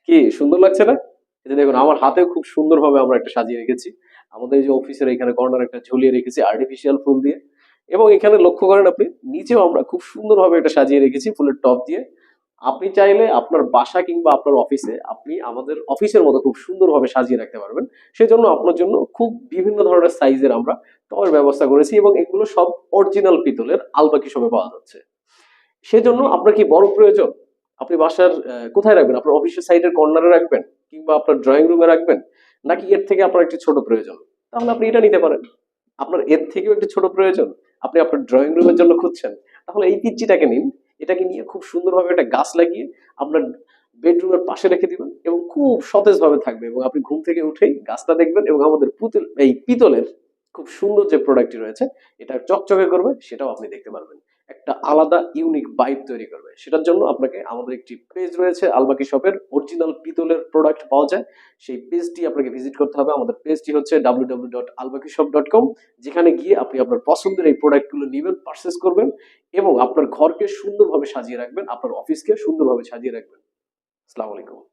কি সুন্দর লাগছে না? এই যে দেখুন আমার হাতেও খুব সুন্দরভাবে আমরা একটা সাজিয়ে রেখেছি। আমাদের এই যে অফিসের এখানে কর্নারে একটা ঝুলিয়ে রেখেছি আর্টিফিশিয়াল ফুল দিয়ে। এবং এখানে লক্ষ্য করেন আপনি নিচেও আমরা খুব সুন্দরভাবে এটা সাজিয়ে রেখেছি ফুলের টব দিয়ে। আপনি চাইলে আপনার বাসা কিংবা আপনার অফিসে আপনি আমাদের অফিসের মতো খুব সুন্দরভাবে সাজিয়ে রাখতে পারবেন। সেজন্য আপনার জন্য খুব বিভিন্ন ধরনের সাইজের আমরা টবের ব্যবস্থা করেছি এবং এগুলো সব অরিজিনাল পিতলের আলবাকি শপে পাওয়া যাচ্ছে। সেজন্য আপনার কি বড় প্রয়োজন? আপনি বাসার কোথায় রাখবেন? আপনার অফিসের সাইডের কর্নারে রাখবেন? কিংবা আপনার ড্রয়িং রুমে রাখবেন? নাকি এর থেকে আপনার একটু ছোট প্রয়োজন? তাহলে আপনি এটা নিতে পারেন। আপনার এর থেকেও একটু ছোট প্রয়োজন? আপনি আপনার ড্রয়িং রুমের জন্য খুঁজছেন? তাহলে এই পিচ্চিটাকে নিন। এটাকে নিয়ে খুব সুন্দরভাবে একটা গাছ লাগিয়ে আপনার বেডরুমের পাশে রেখে দিবেন এবং খুব সতেজভাবে থাকবে এবং আপনি ঘুম থেকে উঠেই গাছটা দেখবেন এবং আমাদের পুতুল এই পিতলের খুব সুন্দর যে প্রোডাক্টটি রয়েছে এটা চকচকে করবে সেটাও আপনি দেখতে পারবেন। একটা আলাদা ইউনিক ভাইব তৈরি করবে। সেটার জন্য আপনাকে আমাদের একটি পেজ রয়েছে আলবাকি শপের অরিজিনাল পিতলের প্রোডাক্ট পাওয়া যায়। সেই পেজটি আপনাকে ভিজিট করতে হবে। আমাদের পেজটি হচ্ছে www.albakishop.com, যেখানে গিয়ে আপনি আপনার পছন্দের এই প্রোডাক্টগুলো নিবেন, পারচেজ করবেন এবং আপনার ঘরকে সুন্দরভাবে সাজিয়ে রাখবেন, আপনার অফিসকে সুন্দরভাবে সাজিয়ে রাখবেন। আসসালামু আলাইকুম।